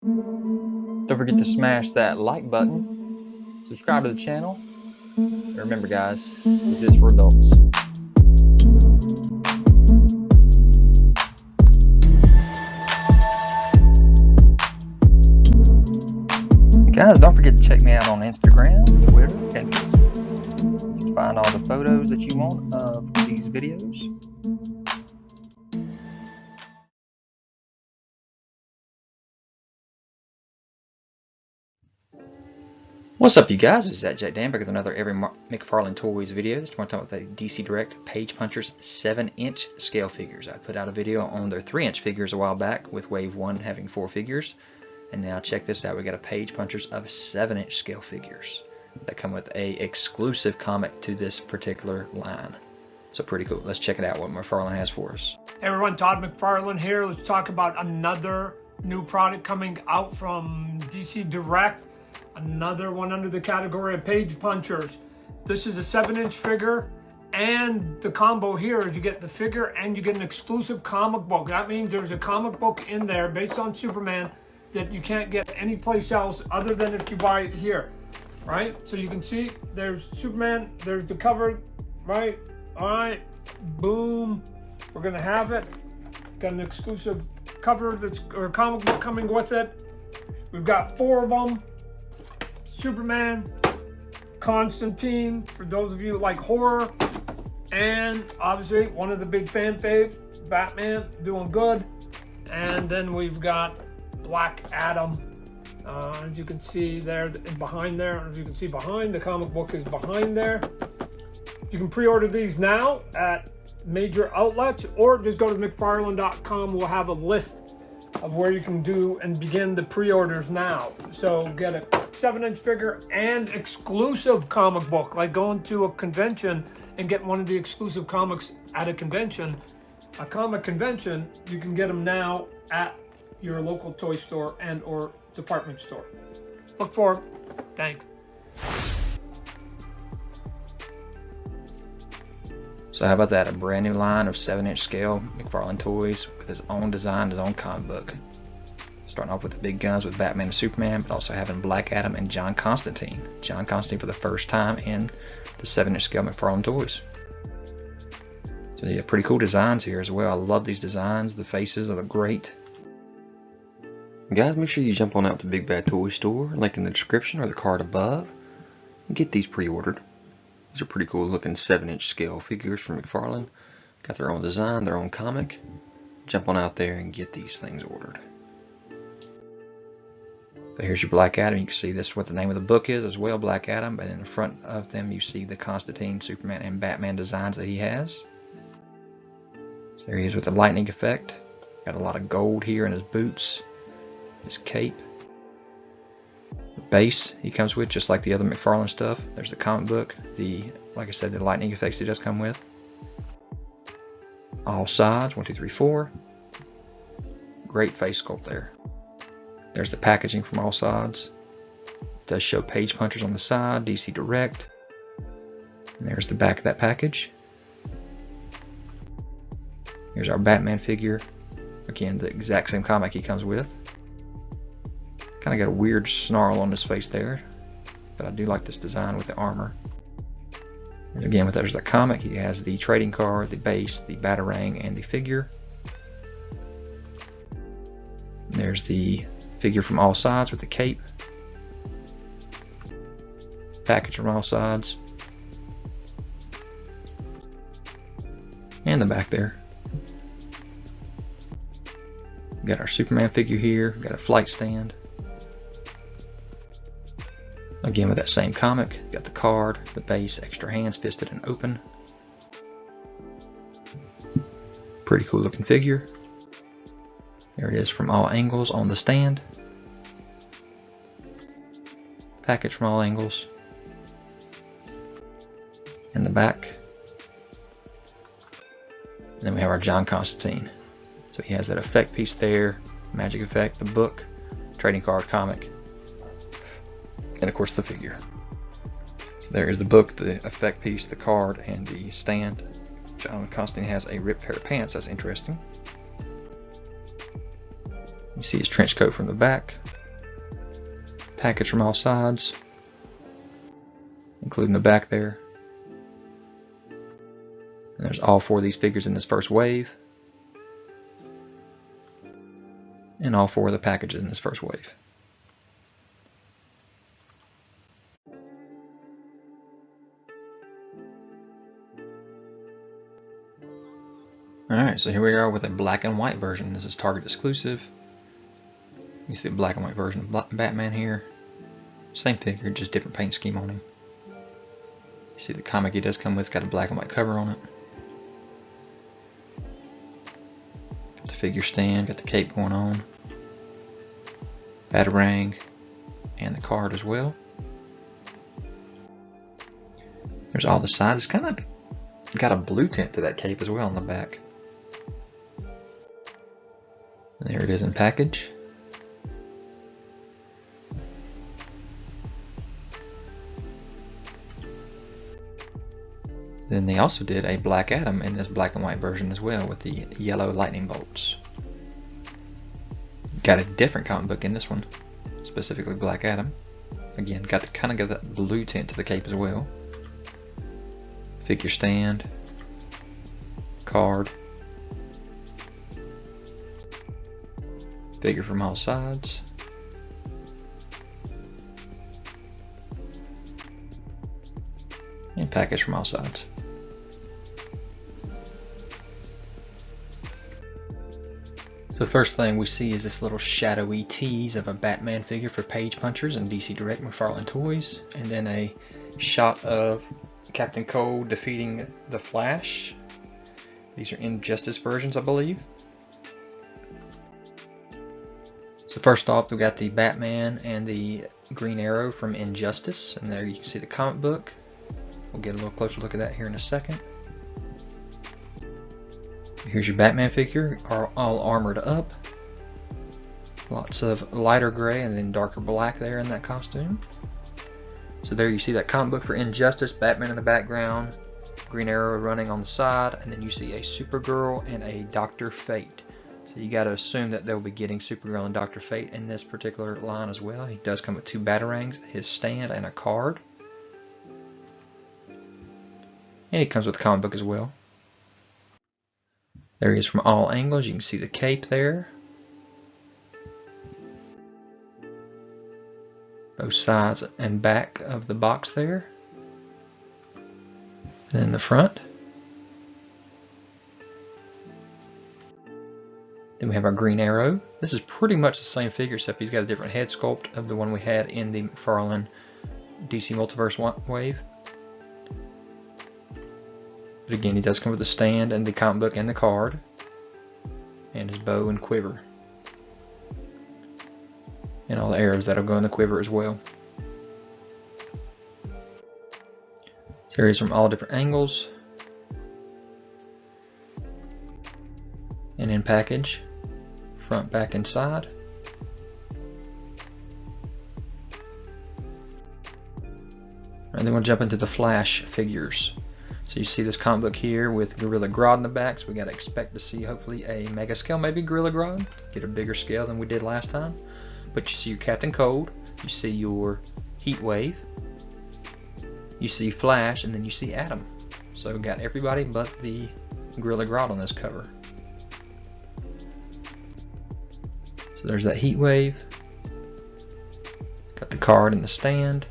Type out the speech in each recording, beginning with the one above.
Don't forget to smash that like button, subscribe to the channel, and remember guys, this is for adults. Guys, don't forget to check me out on Instagram, Twitter, Pinterest to find all the photos that you want of these videos. What's up you guys, it's ZacJacDan back with another Every McFarlane Toys video. This one talking about the DC Direct Page Punchers 7-inch scale figures. I put out a video on their 3-inch figures a while back with Wave 1 having 4 figures. And now check this out, we got a Page Punchers of 7-inch scale figures that come with a exclusive comic to this particular line. So pretty cool. Let's check it out what McFarlane has for us. Hey everyone, Todd McFarlane here. Let's talk about another new product coming out from DC Direct. Another one under the category of Page Punchers. This is a 7-inch figure, and the combo here is you get the figure and you get an exclusive comic book. That means there's a comic book in there based on Superman that you can't get anyplace else other than if you buy it here, right? So you can see there's Superman, there's the cover, right? All right, boom, we're gonna have it. Got an exclusive cover or comic book coming with it. We've got 4 of them. Superman, Constantine, for those of you who like horror, and obviously one of the big fan faves, Batman, doing good. And then we've got Black Adam, as you can see there, behind there. As you can see behind, the comic book is behind there. You can pre-order these now at major outlets, or just go to McFarlane.com. We'll have a list of where you can do and begin the pre-orders now. So get a 7-inch figure and exclusive comic book, like going to a convention and get one of the exclusive comics at a convention, a comic convention. You can get them now at your local toy store and or department store. Look for them. Thanks. So how about that, a brand new line of 7-inch scale McFarlane toys with his own design, his own comic book. Starting off with the big guns with Batman and Superman, but also having Black Adam and John Constantine. John Constantine for the first time in the 7-inch scale McFarlane toys. So yeah, pretty cool designs here as well. I love these designs. The faces are great. Guys, make sure you jump on out to Big Bad Toy Store, link in the description or the card above, and get these pre-ordered. These are pretty cool looking 7-inch scale figures from McFarlane. Got their own design, their own comic. Jump on out there and get these things ordered. So here's your Black Adam. You can see this is what the name of the book is as well, Black Adam. But in front of them you see the Constantine, Superman, and Batman designs that he has. So there he is with the lightning effect. Got a lot of gold here in his boots, his cape. Base he comes with, just like the other McFarlane stuff. There's the comic book, like I said, the lightning effects he does come with. All sides, 1, 2, 3, 4. Great face sculpt there. There's the packaging from all sides. It does show Page Punchers on the side, DC Direct. And there's the back of that package. Here's our Batman figure. Again, the exact same comic he comes with. Kind of got a weird snarl on his face there, but I do like this design with the armor. And again, there's the comic. He has the trading card, the base, the batarang, and the figure. And there's the figure from all sides with the cape. Package from all sides. And the back there. Got our Superman figure here. Got a flight stand. Again with that same comic, got the card, the base, extra hands, fisted and open. Pretty cool looking figure. There it is from all angles on the stand. Package from all angles. In the back. And then we have our John Constantine. So he has that effect piece there, magic effect, the book, trading card, comic. And of course the figure. So there is the book, the effect piece, the card, and the stand. John Constantine has a ripped pair of pants. That's interesting. You see his trench coat from the back. Package from all sides, including the back there. And there's all 4 of these figures in this first wave. And all 4 of the packages in this first wave. Alright, so here we are with a black and white version. This is Target exclusive. You see the black and white version of Batman here. Same figure, just different paint scheme on him. You see the comic he does come with, got a black and white cover on it. Got the figure stand, got the cape going on. Batarang, and the card as well. There's all the sides. It's kind of got a blue tint to that cape as well on the back. And there it is in package. Then they also did a Black Adam in this black and white version as well with the yellow lightning bolts. Got a different comic book in this one, specifically Black Adam. Again, got that blue tint to the cape as well. Figure stand, card, figure from all sides. And package from all sides. So the first thing we see is this little shadowy tease of a Batman figure for Page Punchers and DC Direct McFarlane Toys, and then a shot of Captain Cold defeating the Flash. These are Injustice versions, I believe. So first off, we got the Batman and the Green Arrow from Injustice, and there you can see the comic book. We'll get a little closer look at that here in a second. Here's your Batman figure, all armored up. Lots of lighter gray and then darker black there in that costume. So there you see that comic book for Injustice, Batman in the background, Green Arrow running on the side, and then you see a Supergirl and a Dr. Fate. So you got to assume that they'll be getting Supergirl and Dr. Fate in this particular line as well. He does come with 2 Batarangs, his stand, and a card. And he comes with a comic book as well. There he is from all angles. You can see the cape there. Both sides and back of the box there. And then the front. Then we have our Green Arrow. This is pretty much the same figure, except he's got a different head sculpt of the one we had in the McFarlane DC Multiverse wave. But again, he does come with the stand and the comic book and the card. And his bow and quiver. And all the arrows that'll go in the quiver as well. So here he is from all different angles. And in package. Front, back, and side. And then we'll jump into the Flash figures. So you see this comic book here with Gorilla Grodd in the back, so we got to expect to see hopefully a mega scale, maybe Gorilla Grodd, get a bigger scale than we did last time. But you see your Captain Cold, you see your Heat Wave, you see Flash, and then you see Atom. So we got everybody but the Gorilla Grodd on this cover. So there's that Heat Wave, got the card and the stand.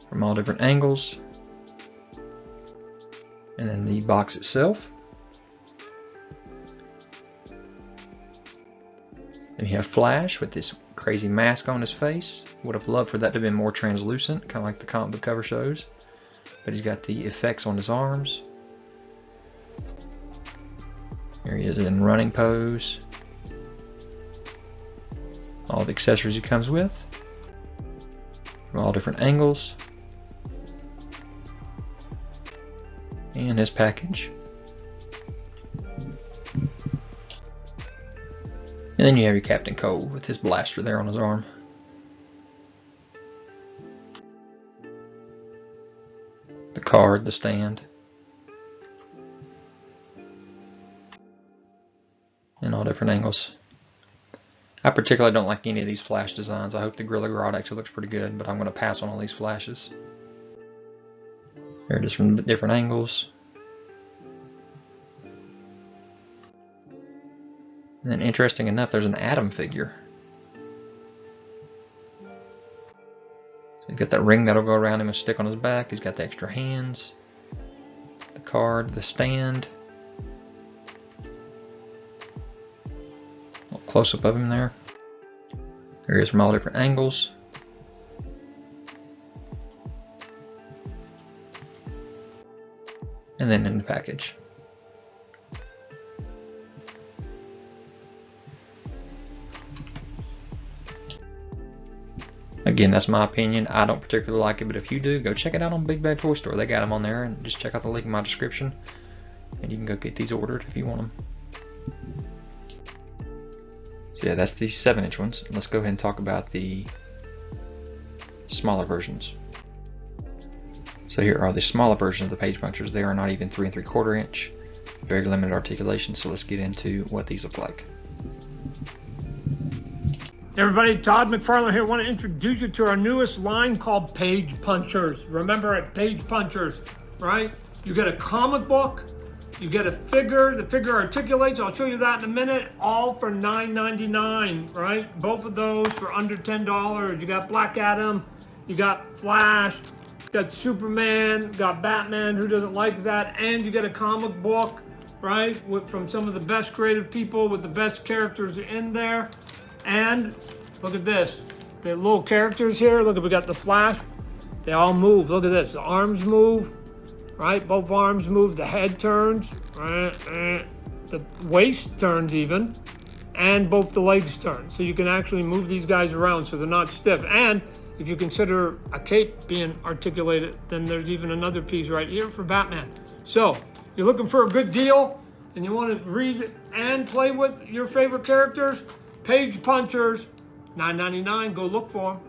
From all different angles, and then the box itself. Then you have Flash with this crazy mask on his face. Would have loved for that to have been more translucent, kind of like the comic book cover shows. But he's got the effects on his arms. Here he is in running pose. All the accessories he comes with. From all different angles. And his package. And then you have your Captain Cold with his blaster there on his arm. The card, the stand. in all different angles. I particularly don't like any of these flash designs. I hope the Gorilla Grodd actually looks pretty good, but I'm going to pass on all these flashes. Here it is from different angles. And then interesting enough, there's an Atom figure. So he's got that ring that'll go around him and stick on his back. He's got the extra hands, the card, the stand. A little close-up of him there. There he is from all different angles. And then in the package. Again, that's my opinion. I don't particularly like it, but if you do, go check it out on Big Bad Toy Store. They got them on there, and just check out the link in my description, and you can go get these ordered if you want them. So yeah, that's the 7-inch ones. Let's go ahead and talk about the smaller versions. So here are the smaller versions of the page punchers. They are not even 3 3/4 inch. Very limited articulation. So let's get into what these look like. Hey everybody, Todd McFarlane here. I want to introduce you to our newest line called Page Punchers. Remember, at Page Punchers, right? You get a comic book, you get a figure, the figure articulates, I'll show you that in a minute, all for $9.99, right? Both of those for under $10. You got Black Adam, you got Flash, you got Superman, you got Batman, who doesn't like that, and you get a comic book, right? From some of the best creative people with the best characters in there. And look at this, the little characters here. Look, we got the Flash. They all move. Look at this. The arms move, right? Both arms move. The head turns, right? The waist turns even, and both the legs turn. So you can actually move these guys around so they're not stiff. And if you consider a cape being articulated, then there's even another piece right here for Batman. So you're looking for a good deal and you want to read and play with your favorite characters, Page Punchers, $9.99. Go look for them.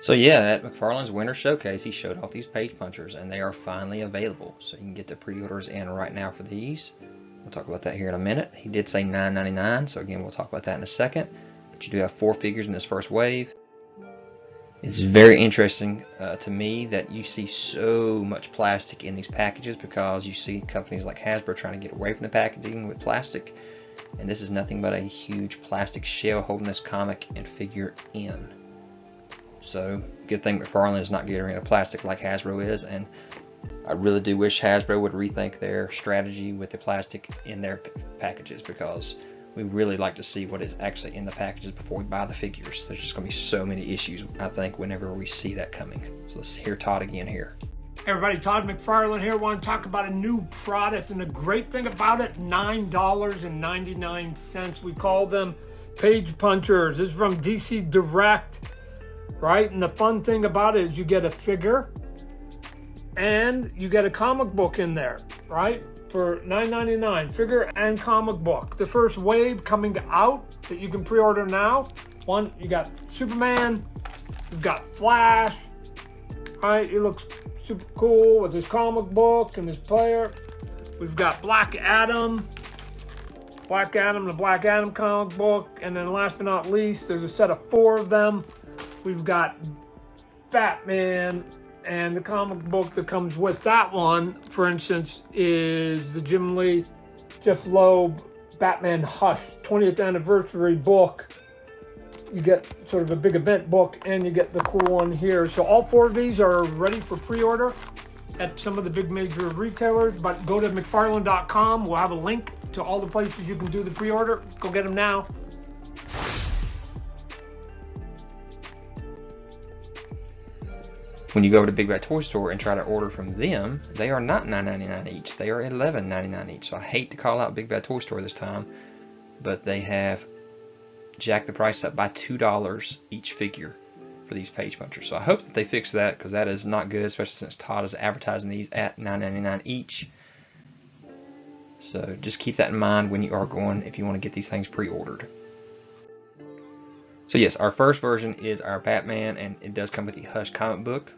So yeah, at McFarlane's Winter Showcase, he showed off these page punchers, and they are finally available. So you can get the pre-orders in right now for these. We'll talk about that here in a minute. He did say $9.99, so again, we'll talk about that in a second. But you do have 4 figures in this first wave. It's very interesting to me that you see so much plastic in these packages, because you see companies like Hasbro trying to get away from the packaging with plastic, and this is nothing but a huge plastic shell holding this comic and figure in. So good thing McFarlane is not getting rid of plastic like Hasbro is, and I really do wish Hasbro would rethink their strategy with the plastic in their packages, because we really like to see what is actually in the packages before we buy the figures. There's just going to be so many issues, I think, whenever we see that coming. So let's hear Todd again here. Hey everybody, Todd McFarlane here. I want to talk about a new product, and the great thing about it, $9.99. We call them Page Punchers. This is from DC Direct, right? And the fun thing about it is you get a figure and you get a comic book in there, right? For $9.99, figure and comic book. The first wave coming out that you can pre-order now. One, you got Superman, you've got Flash, right? He looks super cool with his comic book and his player. We've got Black Adam, the Black Adam comic book, and then last but not least, there's a set of 4 of them. We've got Batman. And the comic book that comes with that one, for instance, is the Jim Lee, Jeff Loeb, Batman Hush 20th anniversary book. You get sort of a big event book, and you get the cool one here. So all 4 of these are ready for pre-order at some of the big major retailers, but go to McFarlane.com. We'll have a link to all the places you can do the pre-order. Go get them now. When you go to Big Bad Toy Store and try to order from them, they are not $9.99 each. They are $11.99 each. So I hate to call out Big Bad Toy Store this time, but they have jacked the price up by $2 each figure for these page punchers. So I hope that they fix that, because that is not good, especially since Todd is advertising these at $9.99 each. So just keep that in mind when you are going, if you want to get these things pre-ordered. So yes, our first version is our Batman, and it does come with the Hush comic book.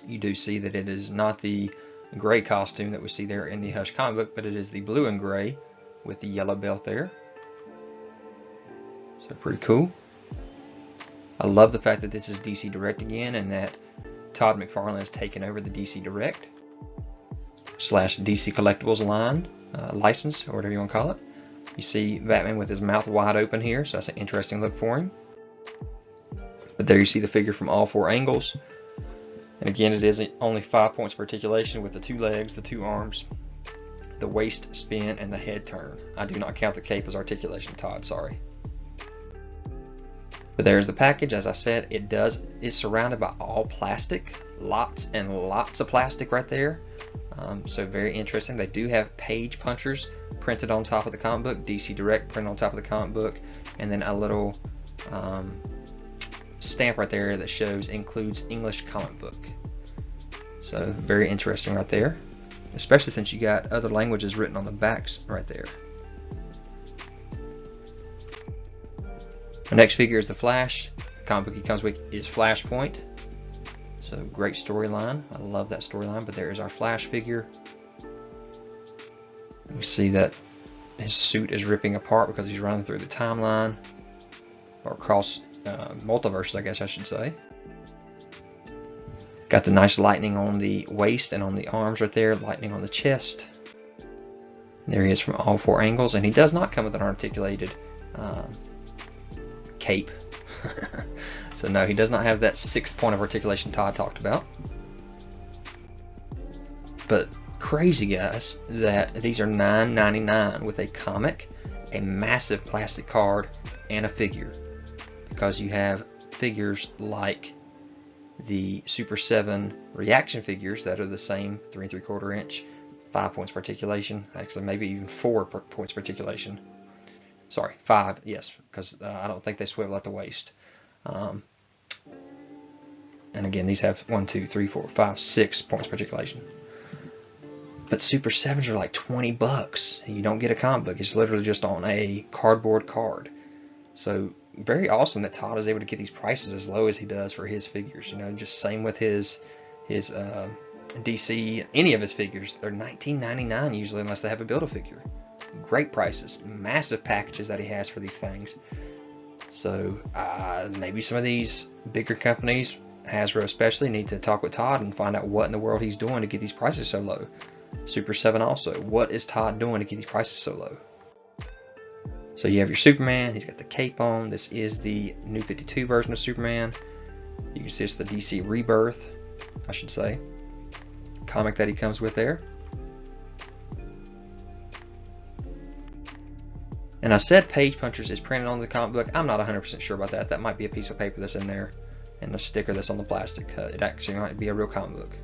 You do see that it is not the gray costume that we see there in the Hush comic book, but it is the blue and gray with the yellow belt there. So pretty cool. I love the fact that this is DC Direct again, and that Todd McFarlane has taken over the DC Direct / DC Collectibles line, license, or whatever you want to call it. You see Batman with his mouth wide open here, so that's an interesting look for him. But there you see the figure from all 4 angles. And again, it is only 5 points per articulation with the 2 legs, the 2 arms, the waist spin, and the head turn. I do not count the cape as articulation, Todd, sorry. But there's the package. As I said, it is surrounded by all plastic, lots and lots of plastic right there. So very interesting. They do have page punchers printed on top of the comic book, DC Direct printed on top of the comic book, and then a little stamp right there that shows includes English comic book. So very interesting right there, especially since you got other languages written on the backs right there. The next figure is the Flash. The comic book he comes with is Flashpoint. So great storyline. I love that storyline. But there is our Flash figure. You see that his suit is ripping apart because he's running through the timeline, or across multiverses, I guess I should say. Got the nice lightning on the waist and on the arms right there, lightning on the chest. There he is from all 4 angles, and he does not come with an articulated cape. So no, he does not have that 6th point of articulation Todd talked about. But crazy, guys, that these are $9.99 with a comic, a massive plastic card, and a figure. Because you have figures like the Super 7 reaction figures that are the same 3 3/4 inch, 5 points per articulation, actually maybe even 4 points per articulation. Sorry, 5, yes, because I don't think they swivel at the waist. And again, these have 1, 2, 3, 4, 5, 6 points per articulation. But Super 7s are like $20. You don't get a comic book. It's literally just on a cardboard card. So very awesome that Todd is able to get these prices as low as he does for his figures. You know, just same with his DC, any of his figures. They're $19.99 usually, unless they have a Build-A-Figure. Great prices, massive packages that he has for these things. So maybe some of these bigger companies, Hasbro especially, need to talk with Todd and find out what in the world he's doing to get these prices so low. Super 7 also, what is Todd doing to get these prices so low? So you have your Superman, he's got the cape on. This is the New 52 version of Superman. You can see it's the DC Rebirth, I should say, comic that he comes with there. And I said Page Punchers is printed on the comic book. I'm not 100% sure about that. That might be a piece of paper that's in there and the sticker that's on the plastic. It actually might be a real comic book.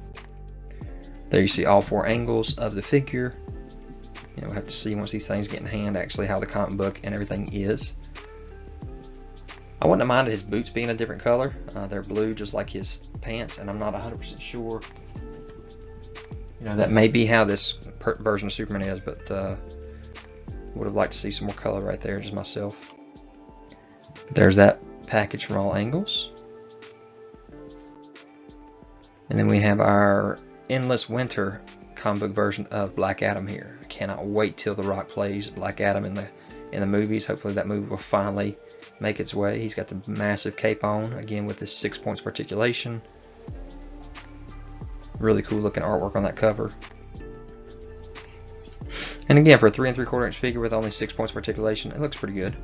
There you see all 4 angles of the figure. You know, we'll have to see once these things get in hand actually how the comic book and everything is. I wouldn't have minded his boots being a different color. They're blue just like his pants, and I'm not 100% sure. You know, that may be how this version of Superman is, but would have liked to see some more color right there, just myself. There's that package from all angles. And then we have our Endless Winter comic book version of Black Adam here. I cannot wait till The Rock plays Black Adam in the movies. Hopefully that movie will finally make its way. He's got the massive cape on, again with this 6 points per articulation. Really cool looking artwork on that cover. And again, for a 3 3/4 inch figure with only 6 points per articulation, it looks pretty good.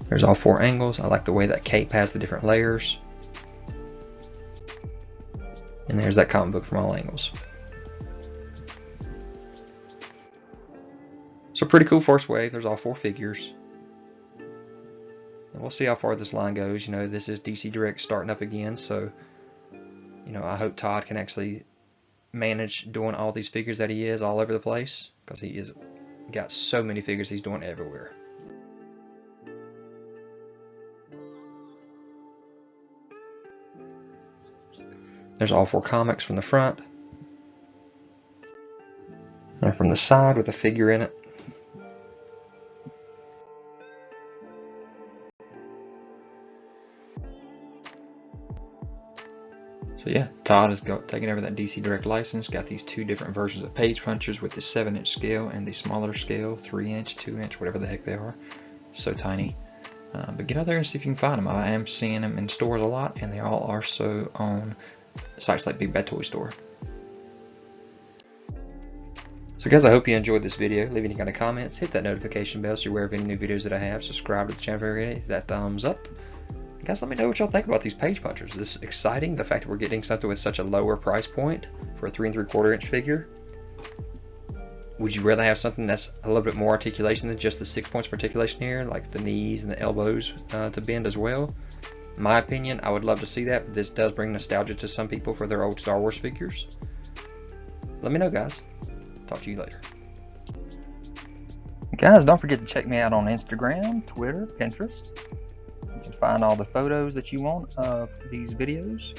There's all 4 angles. I like the way that cape has the different layers. And there's that comic book from all angles. So pretty cool first wave. There's all 4 figures. And we'll see how far this line goes. You know, this is DC Direct starting up again, so you know, I hope Todd can actually manage doing all these figures that he is all over the place, because he is got so many figures he's doing everywhere. There's all 4 comics from the front and from the side with a figure in it. So yeah, Todd has taken over that DC Direct license, got these two different versions of page punchers with the 7-inch scale and the smaller scale, 3-inch, 2-inch, whatever the heck they are. So tiny. But get out there and see if you can find them. I am seeing them in stores a lot, and they all are so on sites like Big Bad Toy Store. So guys, I hope you enjoyed this video. Leave any kind of comments, hit that notification bell so you're aware of any new videos that I have. Subscribe to the channel if you're ready, hit that thumbs up. Guys, let me know what y'all think about these page punchers. Is this exciting? The fact that we're getting something with such a lower price point for a 3 3/4 inch figure? Would you rather have something that's a little bit more articulation than just the 6 points of articulation here, like the knees and the elbows to bend as well? In my opinion, I would love to see that, but this does bring nostalgia to some people for their old Star Wars figures. Let me know, guys. Talk to you later. Guys, don't forget to check me out on Instagram, Twitter, Pinterest. You can find all the photos that you want of these videos.